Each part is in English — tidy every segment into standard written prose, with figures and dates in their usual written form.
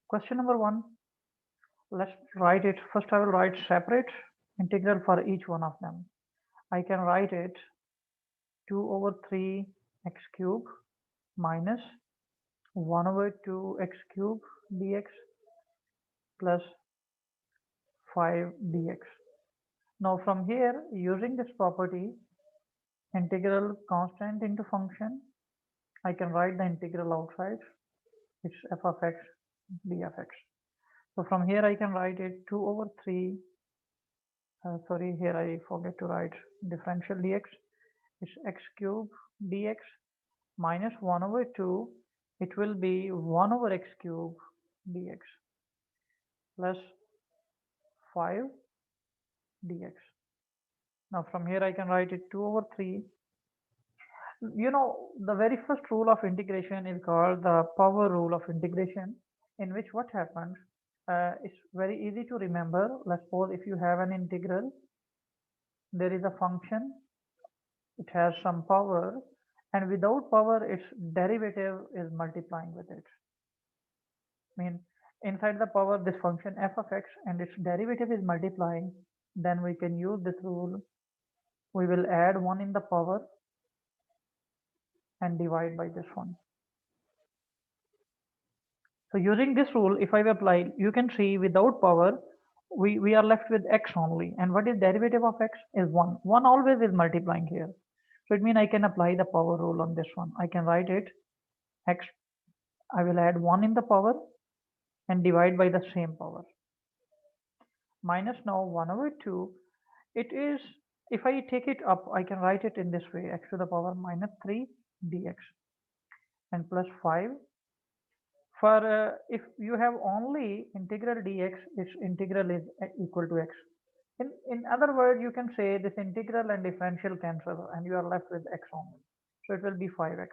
Question number 1, let's write it. First I will write separate integral for each one of them. I can write it 2 over 3 x cube minus 1 over 2 x cube dx plus 5 dx. Now from here, using this property, integral constant into function, I can write the integral outside. It's f of x d of x. So from here I can write it 2 over 3, sorry, here I forget to write differential dx. It's x cube dx minus 1 over 2. It will be 1 over x cube dx plus 5 dx. Now from here I can write it 2 over 3. You know, the very first rule of integration is called the power rule of integration, in which what happens, it's very easy to remember. Let's suppose if you have an integral, there is a function, it has some power, and without power its derivative is multiplying with it. I mean, inside the power, this function f of x and its derivative is multiplying, then we can use this rule. We will add 1 in the power and divide by this one. So using this rule, if I apply, you can see without power, we are left with x only. And what is derivative of x is 1. 1 always is multiplying here. So it means I can apply the power rule on this one. I can write it x, I will add 1 in the power and divide by the same power. Minus now 1 over 2. It is, if I take it up, I can write it in this way, x to the power minus 3 dx and plus 5. For if you have only integral dx, its integral is equal to x. In other words, you can say this integral and differential cancel and you are left with x only. So it will be 5x.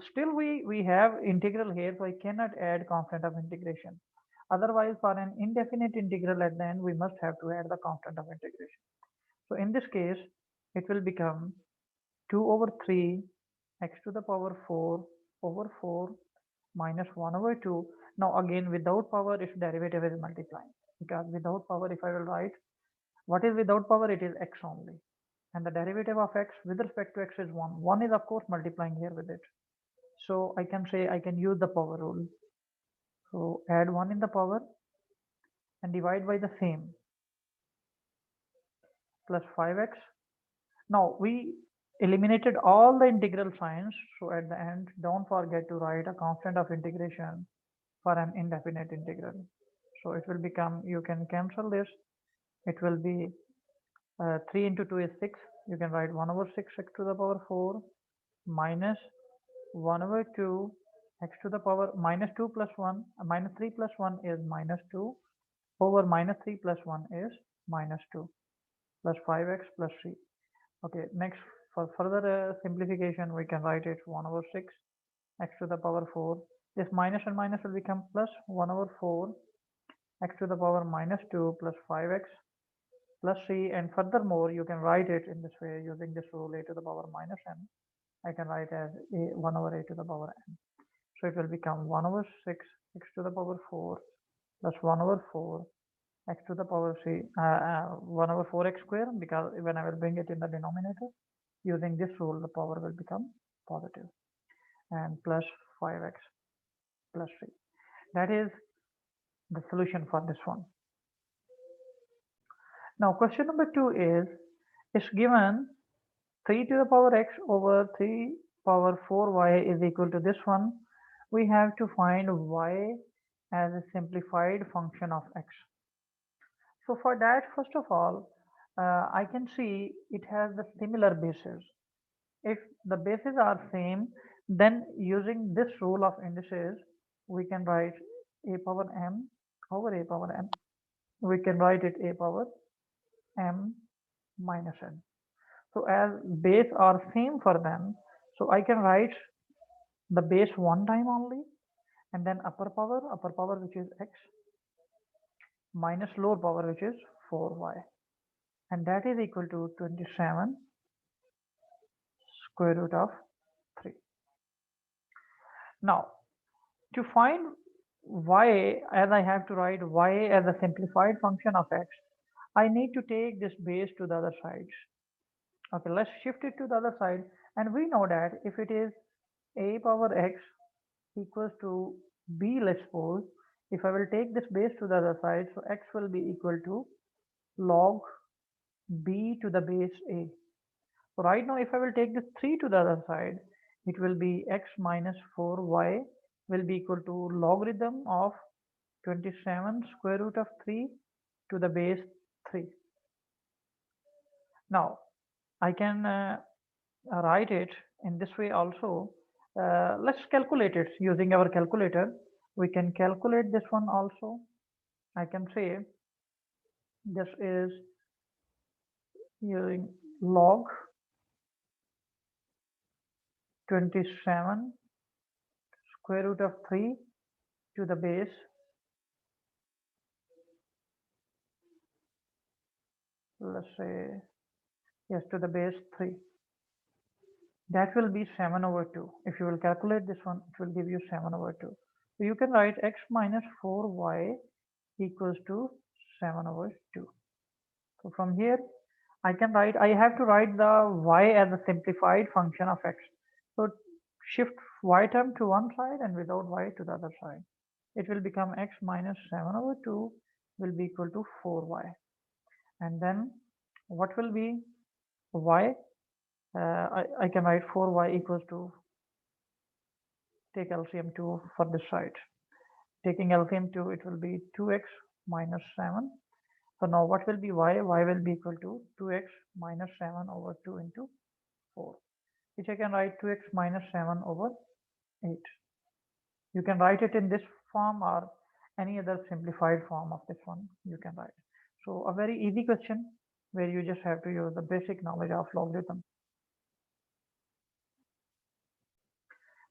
Still we have integral here, so I cannot add constant of integration. Otherwise, for an indefinite integral at the end, we must have to add the constant of integration. So in this case, it will become 2 over 3 x to the power 4 over 4 minus 1 over 2. Now again, without power, its derivative is multiplying. Because without power, if I will write, what is without power? It is x only. And the derivative of x with respect to x is 1. 1 is of course multiplying here with it. So I can say I can use the power rule. So add 1 in the power and divide by the same plus 5x. Now we eliminated all the integral signs. So at the end, don't forget to write a constant of integration for an indefinite integral. So it will become, you can cancel this. It will be 3 into 2 is 6. You can write 1 over 6 x to the power 4 minus 1 over 2 x to the power minus 2 plus 1, minus 3 plus 1 is minus 2 over minus 3 plus 1 is minus 2 plus 5x plus 3. Okay, next for further simplification, we can write it 1 over 6 x to the power 4. This minus and minus will become plus 1 over 4 x to the power minus 2 plus 5x plus 3, and furthermore you can write it in this way using this rule, a to the power minus n. I can write as 1 over a to the power n. So it will become 1 over 6 x to the power 4 plus 1 over 4 x to the power 1 over 4x square, because when I will bring it in the denominator, using this rule the power will become positive, and plus 5x plus 3. That is the solution for this one. Now question number 2 is, it's given 3 to the power x over 3 power 4y is equal to this one. We have to find y as a simplified function of x. So for that, first of all, I can see it has the similar bases. If the bases are same, then using this rule of indices, we can write a power m over a power n. We can write it a power m minus n. So as base are same for them, so I can write the base one time only, and then upper power which is x minus lower power which is 4y, and that is equal to 27 square root of 3. Now to find y, as I have to write y as a simplified function of x, I need to take this base to the other side. Okay, let's shift it to the other side, and we know that if it is a power x equals to b, let's suppose, if I will take this base to the other side, so x will be equal to log b to the base a. So right now, if I will take this 3 to the other side, it will be x minus 4y will be equal to logarithm of 27 square root of 3 to the base 3. Now, I can write it in this way also. Let's calculate it using our calculator. We can calculate this one also. I can say this is using log 27 square root of 3 to the base, let's say, yes, to the base 3. That will be 7 over 2. If you will calculate this one, it will give you 7 over 2. So you can write x minus 4y equals to 7 over 2. So from here, I have to write the y as a simplified function of x. So shift y term to one side and without y to the other side. It will become x minus 7 over 2 will be equal to 4y. And then what will be y? I can write 4y equals to, take LCM 2 for this side. Taking LCM 2, it will be 2x minus 7. So now what will be y? Y will be equal to 2x minus 7 over 2 into 4, which I can write 2x minus 7 over 8. You can write it in this form or any other simplified form of this one you can write. So a very easy question where you just have to use the basic knowledge of logarithm.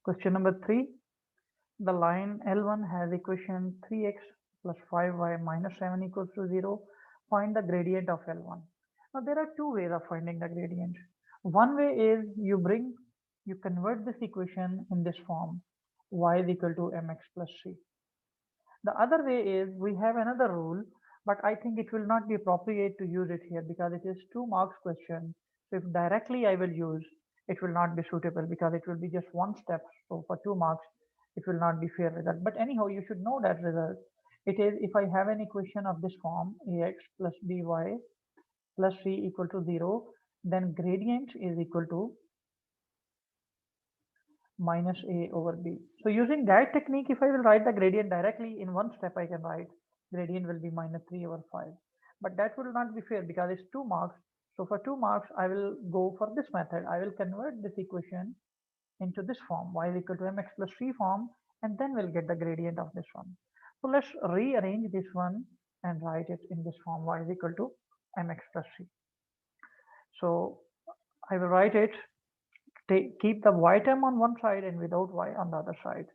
Question number 3. The line L1 has equation 3x plus 5y minus 7 equals to 0. Find the gradient of L1. Now there are two ways of finding the gradient. One way is you convert this equation in this form, y is equal to mx plus c. The other way is we have another rule, but I think it will not be appropriate to use it here because it is 2 marks question. So if directly I will use, it will not be suitable because it will be just one step. So for 2 marks, it will not be fair result. But anyhow, you should know that result. It is if I have an equation of this form, ax plus by plus c equal to 0, then gradient is equal to minus a over b. So using that technique, if I will write the gradient directly in one step, I can write gradient will be minus 3 over 5. But that will not be fair because it's 2 marks. So for 2 marks, I will go for this method. I will convert this equation into this form, y is equal to mx plus c form, and then we'll get the gradient of this one. So let's rearrange this one and write it in this form, y is equal to mx plus c. So I will write it, keep the y term on one side and without y on the other side.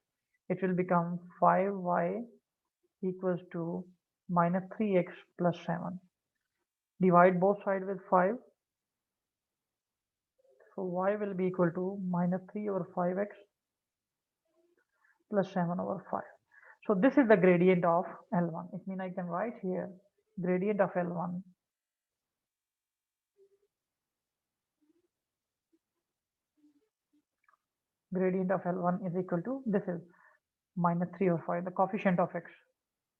It will become 5y equals to minus 3x plus 7. Divide both sides with 5. So y will be equal to minus 3 over 5x plus 7 over 5. So this is the gradient of L1. It means I can write here gradient of L1 is equal to, this is minus 3 over 5, the coefficient of x.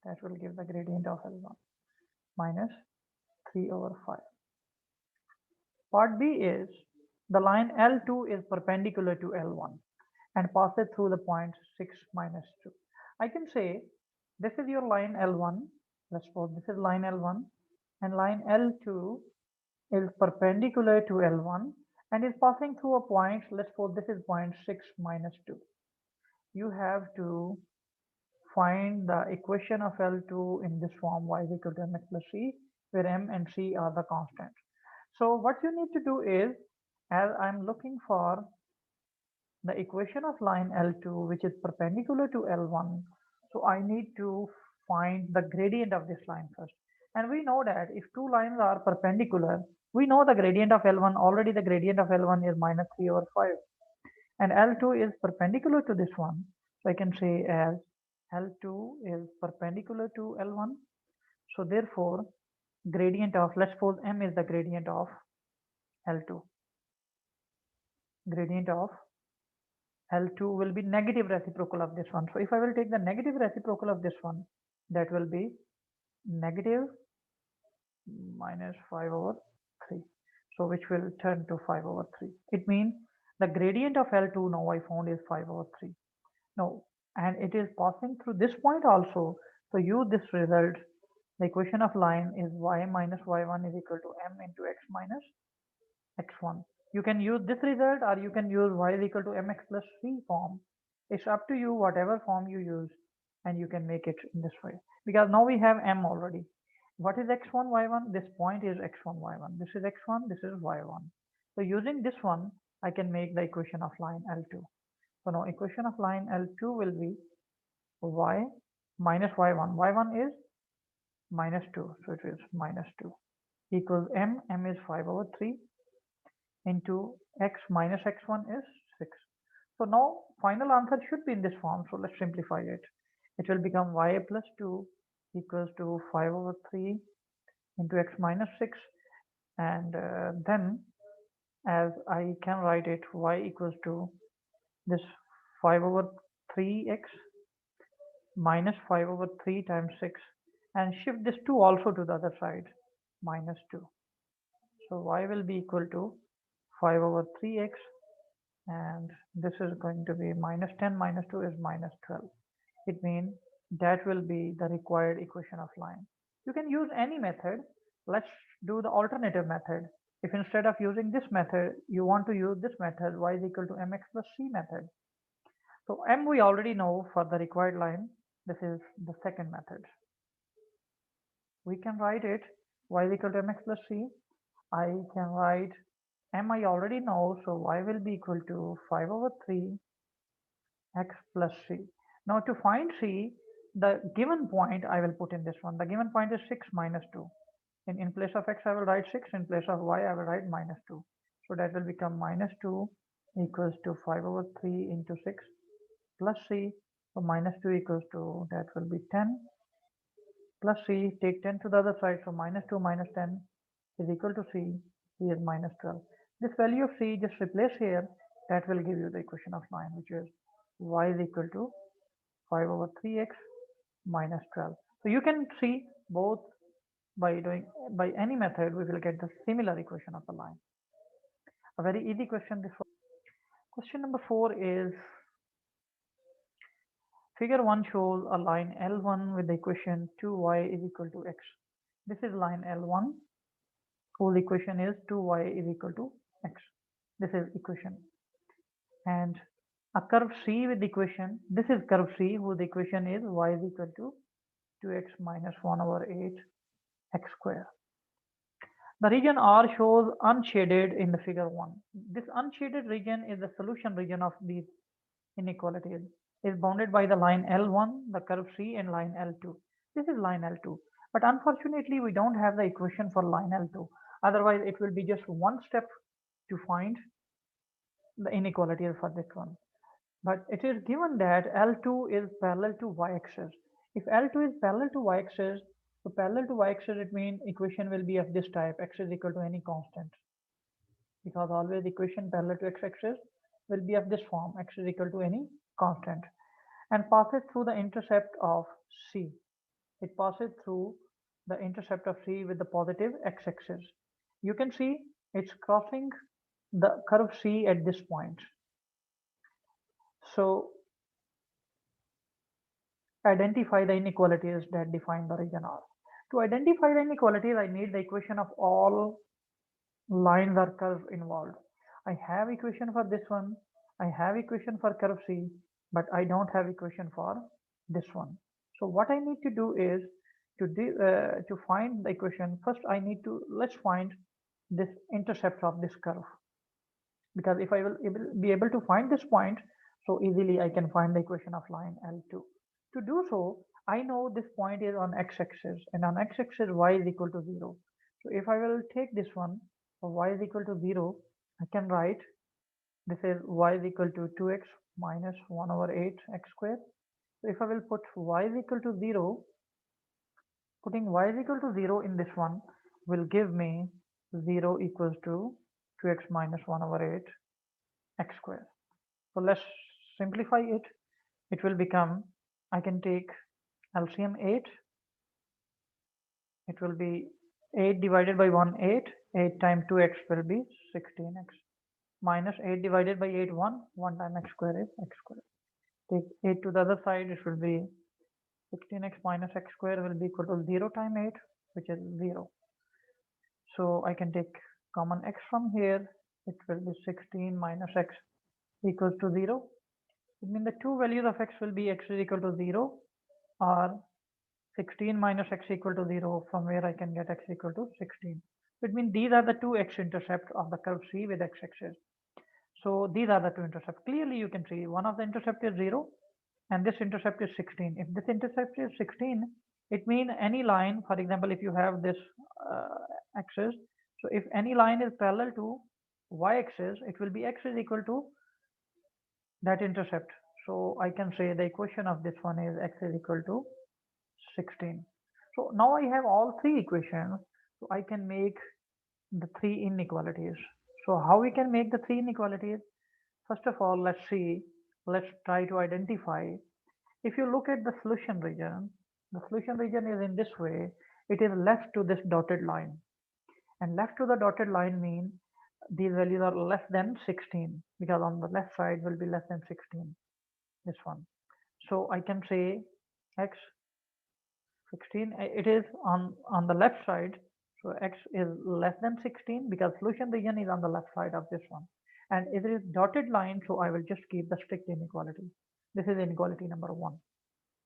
That will give the gradient of L1 minus 3 over 5. Part B is the line L2 is perpendicular to L1 and passes through the point 6 minus 2. I can say this is your line L1. Let's suppose this is line L1 and line L2 is perpendicular to L1 and is passing through a point. Let's suppose this is point 6 minus 2. You have to find the equation of L2 in this form, y is equal to mx plus c, where m and c are the constants. So what you need to do is, as I'm looking for the equation of line L2 which is perpendicular to L1, so I need to find the gradient of this line first. And we know that if two lines are perpendicular, we know the gradient of L1, already the gradient of L1 is minus 3 over 5. And L2 is perpendicular to this one. So I can say as L2 is perpendicular to L1. So therefore, gradient of, let's suppose M is the gradient of L2. Gradient of L2 will be negative reciprocal of this one. So if I will take the negative reciprocal of this one, that will be negative minus 5 over 3. So which will turn to 5 over 3. It means the gradient of L2 now I found is 5 over 3. Now, and it is passing through this point also. So use this result. The equation of line is y minus y1 is equal to m into x minus x1. You can use this result or you can use y is equal to mx plus c form. It's up to you whatever form you use, and you can make it in this way. Because now we have m already. What is x1, y1? This point is x1, y1. This is x1, this is y1. So using this one, I can make the equation of line L2. So now equation of line L2 will be y minus y1. y1 is minus 2, so it is minus 2 equals m is 5 over 3 into x minus x1 is 6. So now final answer should be in this form. So let's simplify it. It will become y plus 2 equals to 5 over 3 into x minus 6, and then as I can write it, y equals to this 5 over 3x minus 5 over 3 times 6, and shift this 2 also to the other side, minus 2. So y will be equal to 5 over 3x, and this is going to be minus 10 minus 2 is minus 12. It means that will be the required equation of line. You can use any method. Let's do the alternative method. If instead of using this method, you want to use this method, y is equal to mx plus c method. So m we already know for the required line. This is the second method. We can write it y is equal to mx plus c. I can write m I already know, so y will be equal to 5 over 3 x plus c. Now to find c, the given point I will put in this one. The given point is 6 minus 2. In place of x I will write 6, in place of y I will write minus 2. So that will become minus 2 equals to 5 over 3 into 6 plus c. So minus 2 equals to, that will be 10 plus c. Take 10 to the other side, so minus 2 minus 10 is equal to c. C is minus 12. This value of c just replace here. That will give you the equation of line, which is y is equal to 5 over 3x minus 12. So you can see both by any method we will get the similar equation of the line. A very easy question this one. Question number 4 is figure 1 shows a line L1 with the equation 2y is equal to x. This is line L1 whose equation is 2y is equal to x. This is equation. And a curve C with the equation, this is curve C whose equation is y is equal to 2x minus 1 over 8 x square. The region R shows unshaded in the figure 1. This unshaded region is the solution region of these inequalities. Is bounded by the line L1, the curve C, and line L2. This is line L2. But unfortunately, we don't have the equation for line L2. Otherwise, it will be just one step to find the inequalities for this one. But it is given that L2 is parallel to y-axis. If L2 is parallel to y-axis, so parallel to y-axis, it means equation will be of this type, x is equal to any constant. Because always equation parallel to x-axis will be of this form, x is equal to any constant, and passes through the intercept of C. It passes through the intercept of C with the positive x-axis. You can see it's crossing the curve C at this point. So identify the inequalities that define the region R. To identify the inequalities, I need the equation of all lines or curves involved. I have equation for this one, I have equation for curve C, but I don't have equation for this one. So what I need to do is to find the equation. First I need to, let's find this intercept of this curve, because if I will be able to find this point, so easily I can find the equation of line L2. To do so, I know this point is on x-axis, and on x-axis y is equal to 0. So if I will take this one, so y is equal to 0, I can write this is y is equal to 2x minus 1 over 8 x squared. So if I will put y is equal to 0, putting y is equal to 0 in this one will give me 0 equals to 2x minus 1 over 8 x square. So let's simplify it. It will become, I can take LCM 8. It will be 8 divided by 1, 8. 8 times 2x will be 16x. Minus 8 divided by 8, 1. 1 times x square is x square. Take 8 to the other side, it will be 16x minus x square will be equal to 0 times 8, which is 0. So I can take common x from here. It will be 16 minus x equals to 0. It means the two values of x will be x is equal to 0 or 16 minus x equal to 0, from where I can get x equal to 16. It means these are the two x-intercepts of the curve C with x-axis. So these are the two intercepts. Clearly you can see one of the intercept is 0 and this intercept is 16. If this intercept is 16, it means any line, for example, if you have this axis, so if any line is parallel to y-axis, it will be x is equal to that intercept. So I can say the equation of this one is x is equal to 16. So now I have all three equations, so I can make the three inequalities. So how we can make the three inequalities? First of all, let's try to identify. If you look at the solution region, the solution region is in this way. It is left to this dotted line, and left to the dotted line means these values are less than 16, because on the left side will be less than 16, this one. So I can say x 16, it is on the left side, so x is less than 16 because solution region is on the left side of this one, and if it is dotted line, so I will just keep the strict inequality. This is inequality number 1.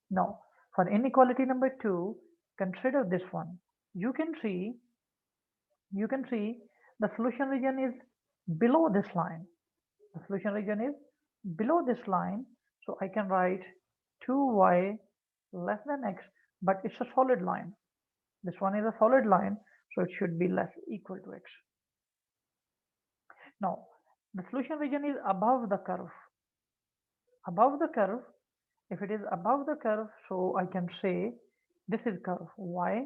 Now for inequality number 2, consider this one. You can see the solution region is below this line. The solution region is below this line, so I can write 2y less than x, but it's a solid line. This one is a solid line, so it should be less equal to x. Now the solution region is above the curve. Above the curve, if it is above the curve, so I can say this is curve y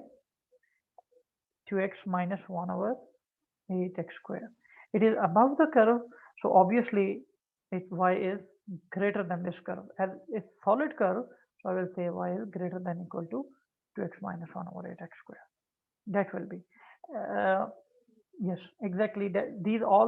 2x minus 1 over 8x square. It is above the curve, so obviously y is greater than this curve. As it's solid curve, so I will say y is greater than equal to 2x minus 1 over 8x square. That will be yes, exactly. These all